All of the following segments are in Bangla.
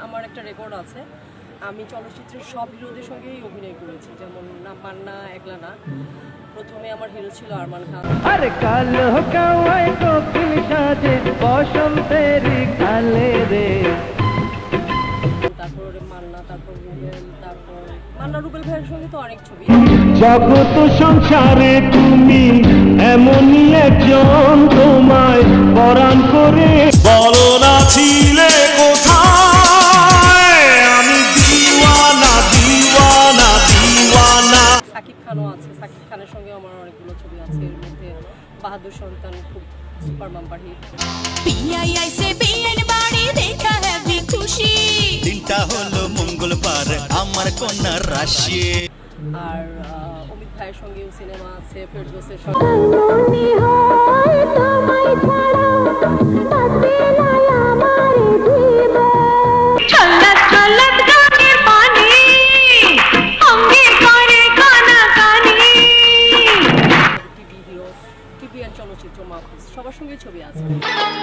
আমার একটা রেকর্ড আছে, আমি চলচ্চিত্রের সব হিরোদের সঙ্গেই অভিনয় করেছি, যেমন মান্না একলা না, প্রথমে আমার হিরো ছিল আরমান খান। আরে কালো কাওয়াই কোকিল সাজে বসন্তের কালে রে, তারপর মান্না, তারপর রুবেল, তারপর মান্না রুবেল ভাইয়ের সঙ্গে তো অনেক ছবি। জগৎ সংসারে তুমি এমনই একজন, তোমায় পরাণ করে বলো না ছিলে কোথায়, আমি দিওয়ানা দিওয়ানা দিওয়ানা। সাকিব খানও আছে, সাকিব খানের সঙ্গে আমার অনেকগুলো ছবি আছে, এর মধ্যে বাহাদুর সন্তান খুব সুপার বাম্পার হিট। পিআইআই সে বিয়ের বাড়ি দেখা হেভি খুশি, দিনটা হলো মঙ্গলবার আমার কন্যার রাশি। আর অমিত ভাইয়ের সঙ্গেও সিনেমা আছে, ফেরদৌসের সঙ্গে। চলচ্চিত্র মাহফুজ সবার সঙ্গে ছবি আছে।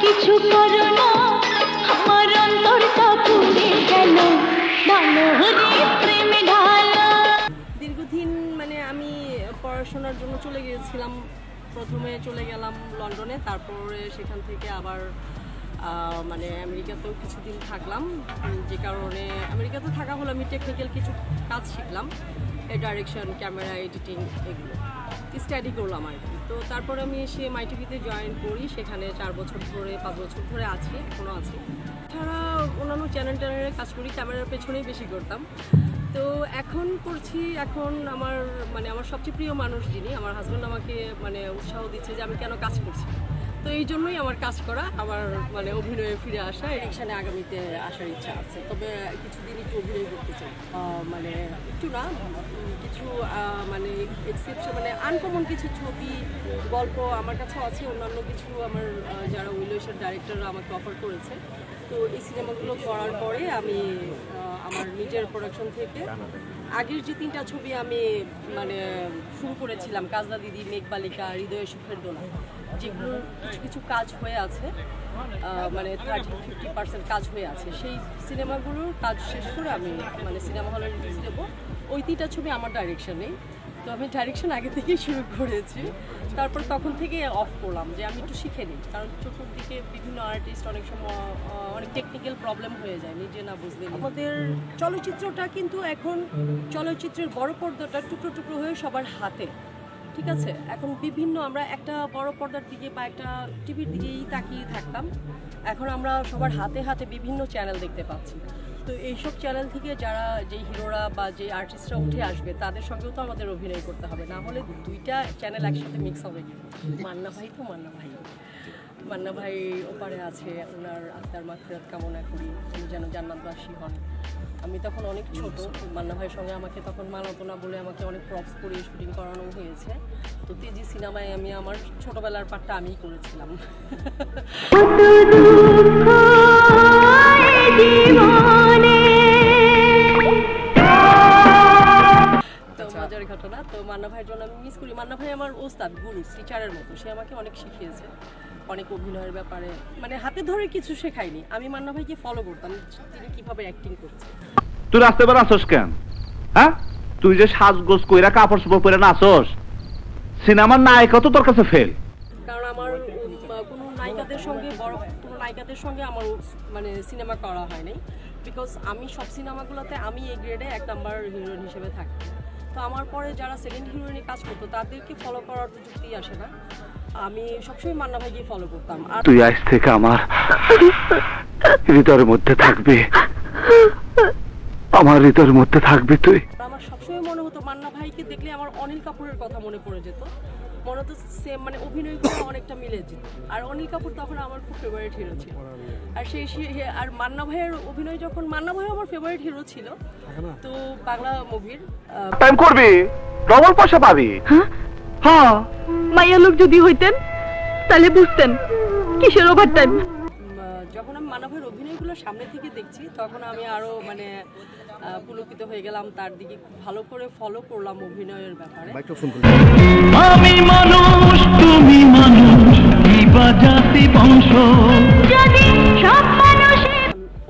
কিছু করো না আমার অন্তরটা পুড়ে গেল, মনোহরে প্রেমে ঢালা। দীর্ঘদিন মানে আমি পড়াশোনার জন্য চলে গিয়েছিলাম, প্রথমে চলে গেলাম লন্ডনে, তারপরে সেখান থেকে আবার মানে আমেরিকাতেও কিছুদিন থাকলাম, যে কারণে আমেরিকাতে থাকা হলো আমি টেকনিক্যাল কিছু কাজ শিখলাম, ডাইরেকশন, ক্যামেরা, এডিটিং, এগুলো স্টাডি করলাম আর কি। তো তারপরে আমি এসে মাইটিভিতে জয়েন করি, সেখানে 4 বছর ধরে 5 বছর ধরে আছি, এখনও আছি। এছাড়া অন্যান্য চ্যানেলে কাজ করি, ক্যামেরার পেছনেই বেশি করতাম। তো এখন করছি, এখন আমার মানে আমার সবচেয়ে প্রিয় মানুষ যিনি, আমার হাজব্যান্ড আমাকে মানে উৎসাহ দিচ্ছে যে আমি কেন কাজ করছি, তো এই জন্যই আমার কাজ করা, আমার মানে অভিনয়ে ফিরে আসা, এডিকশানে আগামীতে আসার ইচ্ছা আছে। তবে কিছুদিন একটু অভিনয় করতে চাই, মানে একটু না কিছু মানে এক্সেপশন মানে আনকমন কিছু ছবি, গল্প আমার কাছেও আছে, অন্যান্য কিছু আমার যারা উইলসের ডাইরেক্টররা আমাকে অফার করেছে। তো এই সিনেমাগুলো করার পরে আমি আমার নিজের প্রোডাকশন থেকে আগের যে 3টা ছবি আমি মানে শুরু করেছিলাম, কাজলা দিদি, মেঘবালিকা, হৃদয়ে সুখের দোলা, যেগুলোর কিছু কিছু কাজ হয়ে আছে, মানে 30-50% কাজ হয়ে আছে, সেই সিনেমাগুলোর কাজ শেষ করে আমি মানে সিনেমা হলে রিলিজ দেবো। ওই 3টা ছবি আমার ডাইরেকশনেই, তো আমি ডাইরেকশন আগে থেকেই শুরু করেছি, তারপর তখন থেকে অফ করলাম যে আমি একটু শিখে নিই, কারণ চতুর্দিকে বিভিন্ন আর্টিস্ট অনেক সময় অনেক টেকনিক্যাল প্রবলেম হয়ে যায় নিজে না বুঝলে। আমাদের চলচ্চিত্রটা কিন্তু এখন চলচ্চিত্রের বড় পর্দাটা টুকরো টুকরো হয়ে সবার হাতে, ঠিক আছে? এখন বিভিন্ন আমরা একটা বড় পর্দার দিকে বা একটা টিভির দিকেই তাকিয়ে থাকতাম, এখন আমরা সবার হাতে হাতে বিভিন্ন চ্যানেল দেখতে পাচ্ছি। তো এইসব চ্যানেল থেকে যারা যে হিরোরা বা যে আর্টিস্টরা উঠে আসবে তাদের সঙ্গেও তো আমাদের অভিনয় করতে হবে, না হলে 2টা চ্যানেল একসাথে মিক্স হবে। মান্না ভাই তো মান্না ভাই ওপারে আছে, ওনার আত্মার মাগফিরাত কামনা করি, উনি যেন জান্নাতবাসী হন। আমি তখন অনেক ছোট, মান্না ভাইয়ের সঙ্গে আমাকে তখন মানাতো না বলে আমাকে অনেক প্রপস করে শুটিং করানো হয়েছে। তো তেজি সিনেমায় আমি আমার ছোটবেলার পার্টটা আমিই করেছিলাম। মজার ঘটনা, তো মান্না ভাইয়ের জন্য আমি মিস করি। মান্না ভাই আমার ওস্তাদ, গুরু, টিচারের মতো, সে আমাকে অনেক শিখিয়েছে অনেক অভিনয়ের ব্যাপারে, মানে হাতে ধরে কিছু শেখায়নি, আমি মান্না ভাইকে ফলো করতাম তিনি কিভাবে অ্যাক্টিং করছে। তুই রাস্তায় বের আসোস কেন? হ্যাঁ, তুই যে সাজগোজ কইরা কাপড় চোপড় পরে নাচোস, সিনেমার নায়িকা তো তোর কাছে ফেল। কারণ আমার কোনো নায়িকাদের সঙ্গে কোনো নায়িকাদের সঙ্গে আমার মানে সিনেমা করা হয়নি, বিকজ আমি সব সিনেমাগুলোতে আমি এই গ্রেডে 1 নাম্বার হিরোইন হিসেবে থাকি। তো আমার পরে যারা সেকেন্ড হিরোইনে কাজ করতো তাদেরকে ফলো করার তো যুক্তি আসে না, আমি সবসময় মান্না ভাইকে ফলো করতাম। আর তুই আজ থেকে আমার হৃদয়ের মধ্যে থাকবি, আমার হৃদয়ের মধ্যে থাকবি তুই। আমার সবসময় মনে হতো মান্না ভাইকে দেখলে আমার অনিল কাপুরের কথা মনে পড়ে যেত, মনে হতো সেম মানে অভিনয় করে অনেকটা মিলে যেত। আর অনিল কাপুর তখন আমার খুব ফেভারিট হিরো ছিল, আর আর মান্না ভাইয়ের অভিনয় যখন, মান্না ভাই আমার ফেভারিট হিরো ছিল, তো বাংলা মুভির টাইম করবি ডবল পয়সা পাবি। হ্যাঁ, মাইয়া লোক যদি হইতেন তাহলে বুঝতেন কিসের ওভার টাইম। যখন আমি মান্না ভাইয়ের অভিনয়গুলো সামনে থেকে দেখছি তখন আমি আরো মানে পুলকিত হয়ে গেলাম, তার দিকে খুব ভালো করে ফলো করলাম অভিনয়ের ব্যাপারে। আমি মানুষ তুমি মানুষ, জাতি বংশ,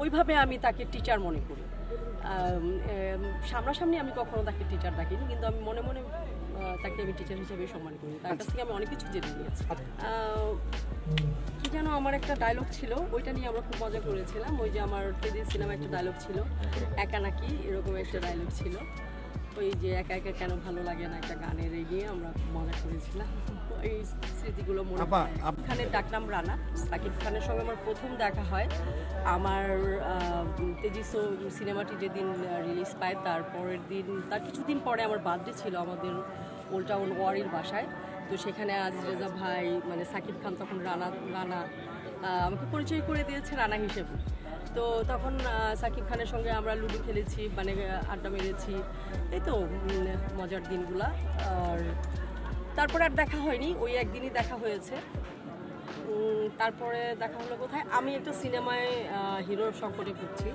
ওইভাবে ওইভাবে আমি তাকে টিচার মনে করি। সামনাসামনি আমি কখনো তাকে টিচার ডাকিনি, কিন্তু আমি মনে মনে তাকে আমি টিচার হিসেবে সম্মান করি। তার কাছ থেকে আমি অনেক কিছু জেনে নিয়েছি। কি যেন আমার একটা ডায়লগ ছিল, ওইটা নিয়ে আমরা খুব মজা করেছিলাম। ওই যে আমার টেডি সিনেমা একটা ডায়লগ ছিল, একা নাকি, এরকম একটা ডায়লগ ছিল। ওই যে একা একা কেন ভালো লাগে না, একটা গানের এই নিয়ে আমরা খুব মজা করেছিলাম। এই স্মৃতিগুলো মনে হয়। খানের ডাকনাম রানা। সাকিব খানের সঙ্গে আমার প্রথম দেখা হয় আমার তেজিসো সিনেমাটি যেদিন রিলিজ পায় তারপরের দিন, তার কিছুদিন পরে আমার বার্থডে ছিল আমাদের ওল্ড টাউন ওয়ারির বাসায়। তো সেখানে আজিজ রেজা ভাই, মানে সাকিব খান তখন রানা আমাকে পরিচয় করে দিয়েছে রানা হিসেবে। তো তখন সাকিব খানের সঙ্গে আমরা লুডো খেলেছি, মানে আড্ডা মেরেছি, এই তো মজার দিনগুলা। আর তারপরে আর দেখা হয়নি, ওই একদিনই দেখা হয়েছে। তারপরে দেখা হলো কোথায়, আমি একটা সিনেমায় হিরোর সংকটে পড়ছি।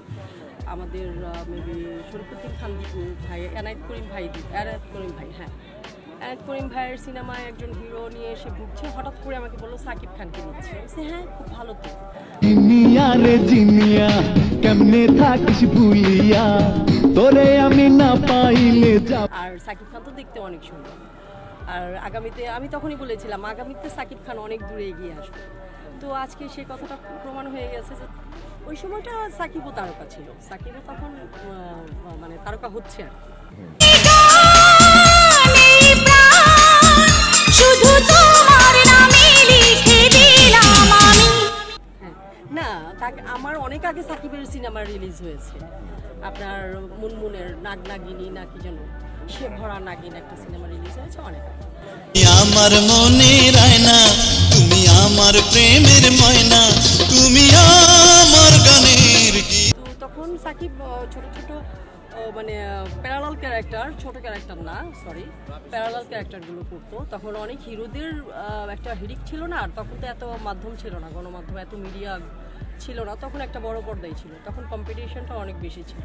আমাদের মেবি শরীফুদ্দিন খান ভাই, এনায়েত করিম ভাই, হ্যাঁ, এনায়েত করিম ভাইয়ের সিনেমায় একজন হিরো নিয়ে এসে ভুগছে। হঠাৎ করে আমাকে বললো সাকিব খানকে নিচ্ছে। হ্যাঁ, খুব ভালো তো। জিনিয়া রে জিনিয়া কেমনে থাকিস ভুলিয়া তোরে আমি না পাইলে যাব। আর সাকিব খান তো দেখতে অনেক সুন্দর। আর আগামীতে, আমি তখনই বলেছিলাম আগামীতে সাকিব খান অনেক দূরে এগিয়ে আসবে। তো আজকে সেই কথাটা প্রমাণ হয়ে গেছে যে ওই সময়টা সাকিবও তারকা ছিল, সাকিবও তখন মানে তারকা হচ্ছে আর শুধু তোমার নামে লিখে দিলাম আমি। না, তাকে আমার অনেক আগে সাকিবের সিনেমা রিলিজ হয়েছে। আপনার মুনমুনের নাগনাগিনী না কি যেন, সে ভরা নাগিন একটা সিনেমা রিলিজ হয়েছে অনেক আগে। আমার মনে রায়না, তুমি আমার প্রেমের ময়না, তুমি আমার গানের গীত। তো তখন সাকিব ছোট ছোট মানে প্যারালাল ক্যারেক্টার, ছোট ক্যারেক্টার না, সরি, প্যারালাল ক্যারেক্টারগুলো করতো। তখন অনেক হিরোদের একটা হিড়িক ছিল না, আর তখন তো এত মাধ্যম ছিল না, গণমাধ্যম এত মিডিয়া ছিল না, তখন একটা বড় পর্দাই ছিল, তখন কম্পিটিশনটা অনেক বেশি ছিল।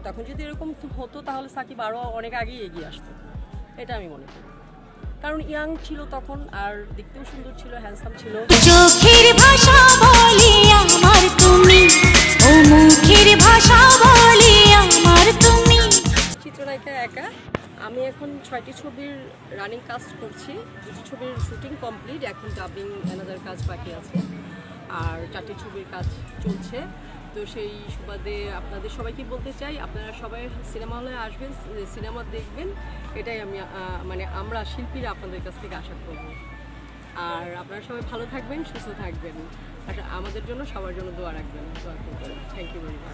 তখন যদি এরকম হতো তাহলে সাকিব আরও অনেক আগেই এগিয়ে আসতো, এটা আমি মনে করি। কারণ ইয়াং ছিল তখন, আর দেখতেও সুন্দর ছিল, হ্যান্ডসাম ছিল। চোখের ভাষা বলি আমার তুমি, ও মুখের ভাষা বলি আমার তুমি। চিত্রনায়িকা একা। আমি এখন 6টি ছবির রানিং কাজ করছি, 2টি ছবির শুটিং কমপ্লিট, এখন ডাবিং এনাদার কাজ বাকি আছে, আর 4টি ছবির কাজ চলছে। তো সেই সুবাদে আপনাদের সবাইকে বলতে চাই, আপনারা সবাই সিনেমা হলে আসবেন, সিনেমা দেখবেন, এটাই আমি মানে আমরা শিল্পীরা আপনাদের কাছ থেকে আশা করব। আর আপনারা সবাই ভালো থাকবেন, সুস্থ থাকবেন, আর আমাদের জন্য সবার জন্য দোয়া রাখবেন, দোয়া করবেন। Thank you very much.